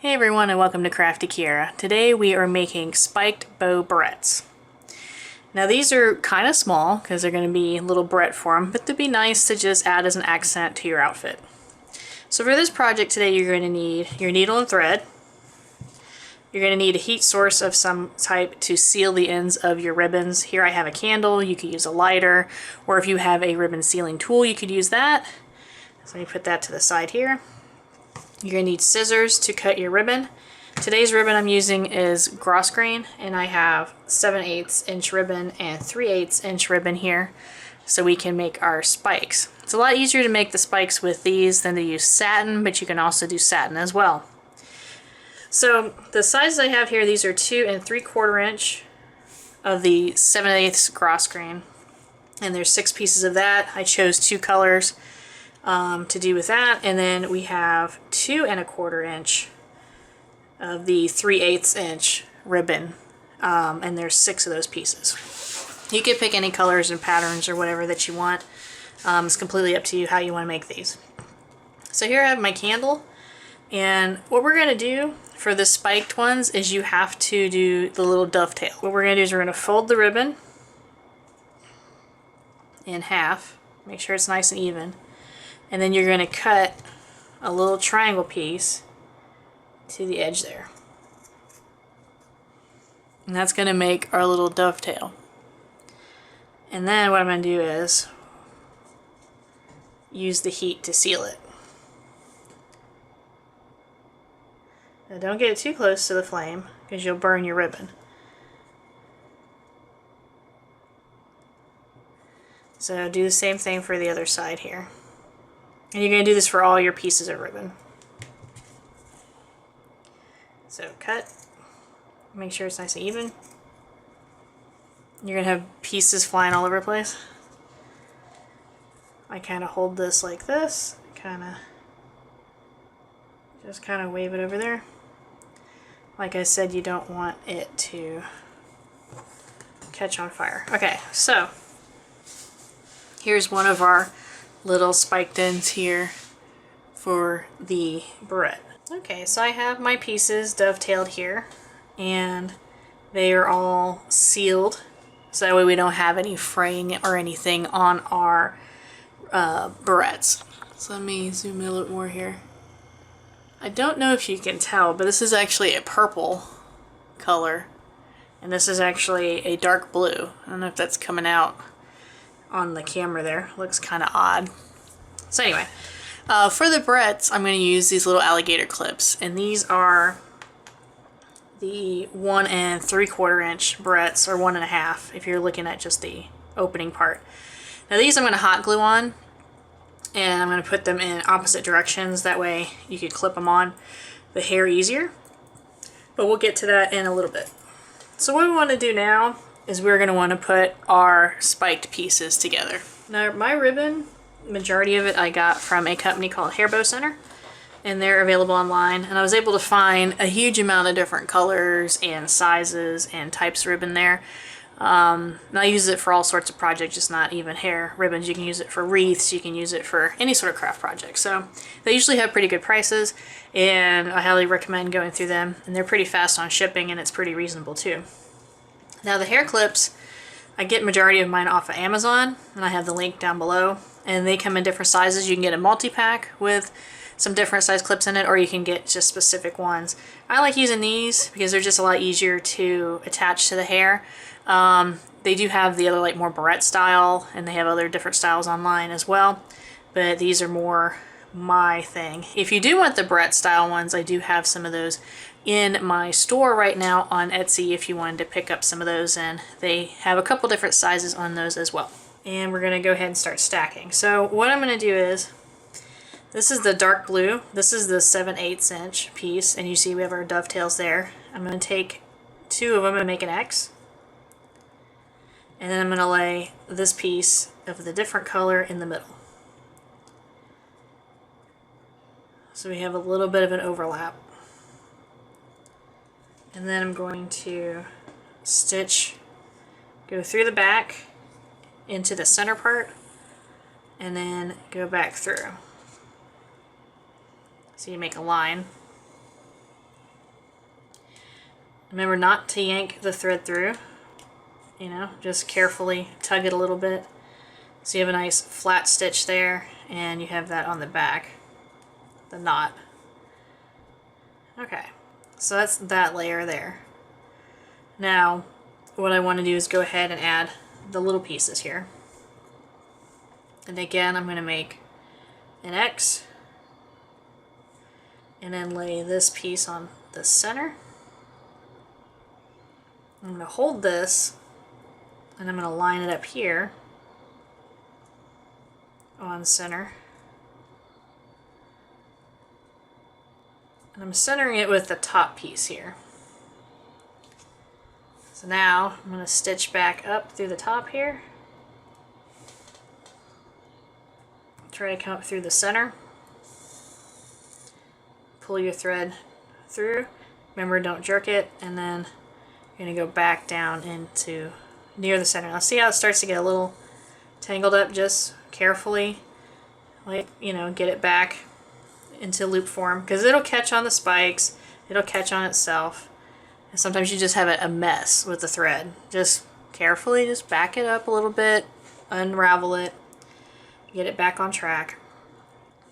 Hey everyone, and welcome to Crafty Kiara. Today we are making spiked bow barrettes. Now these are kind of small because they're going to be a little barrette form, but they'd be nice to just add as an accent to your outfit. So for this project today you're going to need your needle and thread. You're going to need a heat source of some type to seal the ends of your ribbons. Here I have a candle, you could use a lighter, or if you have a ribbon sealing tool you could use that. So let me put that to the side here. You're going to need scissors to cut your ribbon. Today's ribbon I'm using is gross grain, and I have 7/8 inch ribbon and 3/8 inch ribbon here so we can make our spikes. It's a lot easier to make the spikes with these than to use satin, but you can also do satin as well. So the sizes I have here, these are 2 3/4 inch of the 7/8 gross grain, and there's 6 pieces of that. I chose 2 colors to do with that, and then we have 2 1/4 inch of the 3/8 inch ribbon, and there's 6 of those pieces. You can pick any colors and patterns or whatever that you want. It's completely up to you how you want to make these. So here I have my candle, and what we're going to do for the spiked ones is you have to do the little dovetail. What we're going to do is we're going to fold the ribbon in half, make sure it's nice and even. And then you're going to cut a little triangle piece to the edge there. And that's going to make our little dovetail. And then what I'm going to do is use the heat to seal it. Now don't get it too close to the flame because you'll burn your ribbon. So do the same thing for the other side here. And you're going to do this for all your pieces of ribbon. So cut, make sure it's nice and even. You're going to have pieces flying all over the place. I kind of hold this like this, just kind of wave it over there. Like I said, you don't want it to catch on fire. Okay, so here's one of our little spiked ends here for the barrette. Okay, so I have my pieces dovetailed here, and they are all sealed so that way we don't have any fraying or anything on our barrettes. So let me zoom in a little more here. I don't know if you can tell, but this is actually a purple color, and this is actually a dark blue. I don't know if that's coming out on the camera there. Looks kind of odd. So anyway, for the barrettes I'm going to use these little alligator clips, and these are the 1 3/4 inch barrettes, or 1.5 if you're looking at just the opening part. Now these I'm going to hot glue on, and I'm going to put them in opposite directions, that way you could clip them on the hair easier, but we'll get to that in a little bit. So what we want to do now is we're going to want to put our spiked pieces together. Now my ribbon, majority of it I got from a company called Hair Bow Center, and they're available online, and I was able to find a huge amount of different colors and sizes and types of ribbon there. And I use it for all sorts of projects, just not even hair ribbons. You can use it for wreaths, you can use it for any sort of craft project. So they usually have pretty good prices, and I highly recommend going through them, and they're pretty fast on shipping, and it's pretty reasonable too. Now the hair clips, I get majority of mine off of Amazon, and I have the link down below, and they come in different sizes. You can get a multi-pack with some different size clips in it, or you can get just specific ones. I like using these because they're just a lot easier to attach to the hair. They do have the other, like, more barrette style, and they have other different styles online as well, but these are more my thing. If you do want the barrette style ones, I do have some of those in my store right now on Etsy if you wanted to pick up some of those, and they have a couple different sizes on those as well. And we're going to go ahead and start stacking. So what I'm going to do is, this is the dark blue, this is the 7/8 inch piece, and you see we have our dovetails there. I'm going to take 2 of them and make an X, and then I'm going to lay this piece of the different color in the middle. So we have a little bit of an overlap. And then I'm going to stitch, go through the back into the center part, and then go back through. So you make a line, Remember not to yank the thread through, you know, just carefully tug it a little bit. So you have a nice flat stitch there, and you have that on the back, the knot. Okay, so that's that layer there. Now, what I want to do is go ahead and add the little pieces here. And again, I'm going to make an X, and then lay this piece on the center. I'm going to hold this, and I'm going to line it up here on center. And I'm centering it with the top piece here. So now I'm going to stitch back up through the top here. Try to come up through the center. Pull your thread through. Remember, don't jerk it, and then you're going to go back down into near the center. Now see how it starts to get a little tangled up? Just carefully, like, you know, get it back into loop form, because it'll catch on the spikes, it'll catch on itself, and sometimes you just have a mess with the thread. Just carefully just back it up a little bit, unravel it, get it back on track.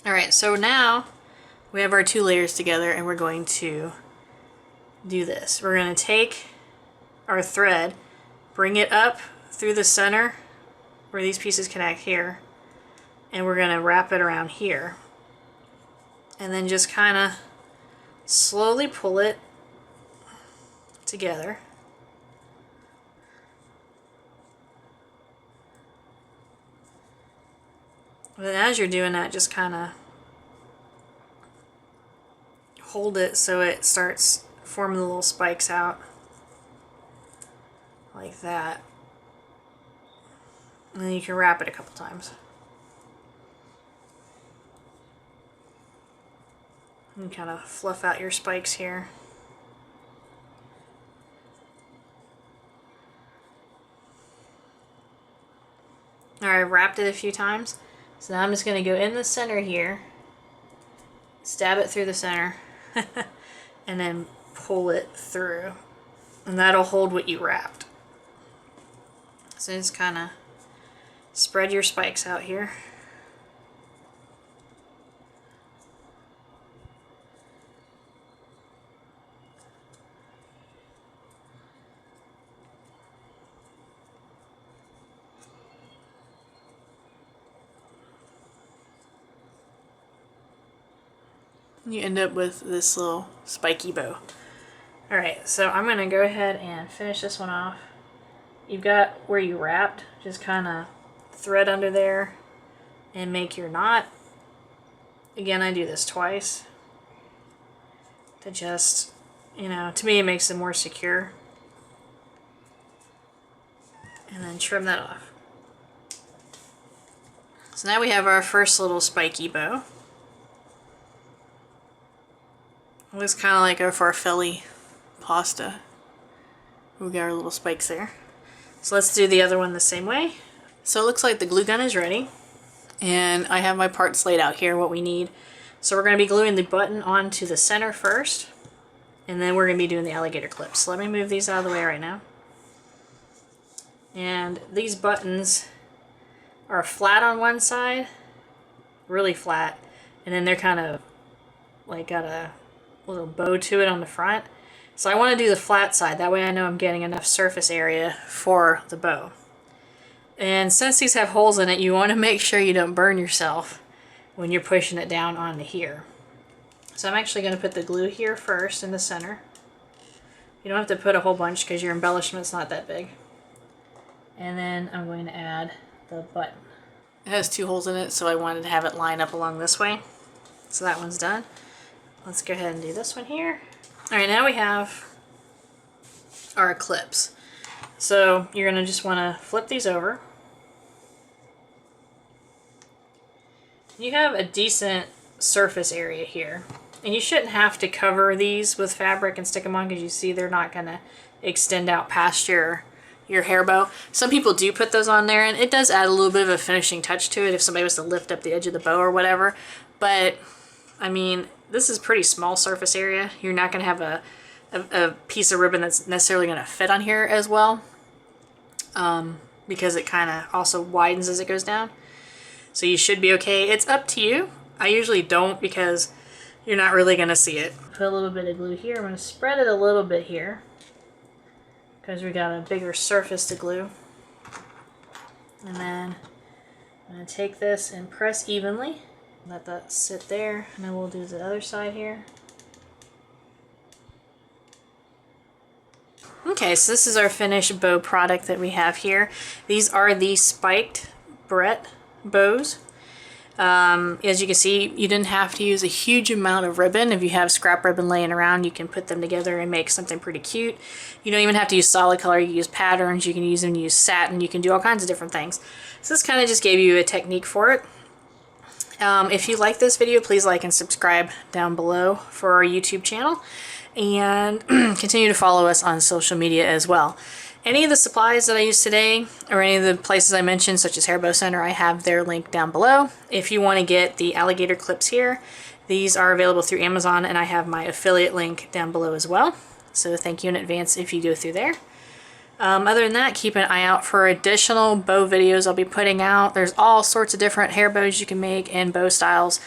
Alright, so now we have our two layers together, and we're going to do this. We're going to take our thread, bring it up through the center where these pieces connect here, and we're going to wrap it around here, and then just kind of slowly pull it together. And as you're doing that, just kind of hold it so it starts forming the little spikes out like that. And then you can wrap it a couple times. And kind of fluff out your spikes here. Alright, I've wrapped it a few times. So now I'm just going to go in the center here, stab it through the center, and then pull it through. And that'll hold what you wrapped. So just kind of spread your spikes out here. You end up with this little spiky bow. Alright, so I'm going to go ahead and finish this one off. You've got where you wrapped, just kind of thread under there and make your knot. Again, I do this twice to just, you know, to me it makes it more secure. And then trim that off. So now we have our first little spiky bow. It looks kind of like our farfalle pasta. We got our little spikes there. So let's do the other one the same way. So it looks like the glue gun is ready. And I have my parts laid out here, what we need. So we're going to be gluing the button onto the center first. And then we're going to be doing the alligator clips. So let me move these out of the way right now. And these buttons are flat on one side. Really flat. And then they're kind of like got a little bow to it on the front. So I want to do the flat side, that way I know I'm getting enough surface area for the bow. And since these have holes in it, you want to make sure you don't burn yourself when you're pushing it down onto here. So I'm actually going to put the glue here first in the center. You don't have to put a whole bunch because your embellishment's not that big. And then I'm going to add the button. It has two holes in it, so I wanted to have it line up along this way. So that one's done. Let's go ahead and do this one here. Alright, now we have our clips. So you're going to just want to flip these over. You have a decent surface area here. And you shouldn't have to cover these with fabric and stick them on because you see they're not going to extend out past your hair bow. Some people do put those on there, and it does add a little bit of a finishing touch to it if somebody was to lift up the edge of the bow or whatever. But, I mean, this is pretty small surface area. You're not going to have a a piece of ribbon that's necessarily going to fit on here as well, because it kind of also widens as it goes down. So you should be okay. It's up to you. I usually don't because you're not really going to see it. Put a little bit of glue here. I'm going to spread it a little bit here because we got a bigger surface to glue. And then I'm going to take this and press evenly. Let that sit there, and then we'll do the other side here. Okay, so this is our finished bow product that we have here. These are the spiked barrette bows. As you can see, you didn't have to use a huge amount of ribbon. If you have scrap ribbon laying around, you can put them together and make something pretty cute. You don't even have to use solid color. You can use patterns, you can use them, use satin, you can do all kinds of different things. So this kind of just gave you a technique for it. If you like this video, please like and subscribe down below for our YouTube channel, and continue to follow us on social media as well. Any of the supplies that I used today, or any of the places I mentioned, such as Hair Bow Center, I have their link down below. If you want to get the alligator clips here, these are available through Amazon, and I have my affiliate link down below as well. So thank you in advance if you go through there. Other than that, keep an eye out for additional bow videos I'll be putting out. There's all sorts of different hair bows you can make and bow styles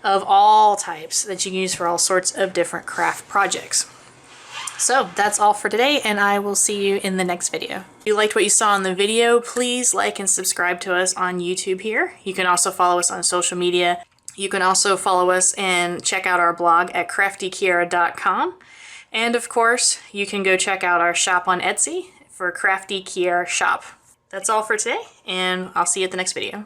of all types that you can use for all sorts of different craft projects. So that's all for today, and I will see you in the next video. If you liked what you saw in the video, please like and subscribe to us on YouTube here. You can also follow us on social media. You can also follow us and check out our blog at craftykiara.com. And of course, you can go check out our shop on Etsy for Crafty Kiara Shop. That's all for today, and I'll see you at the next video.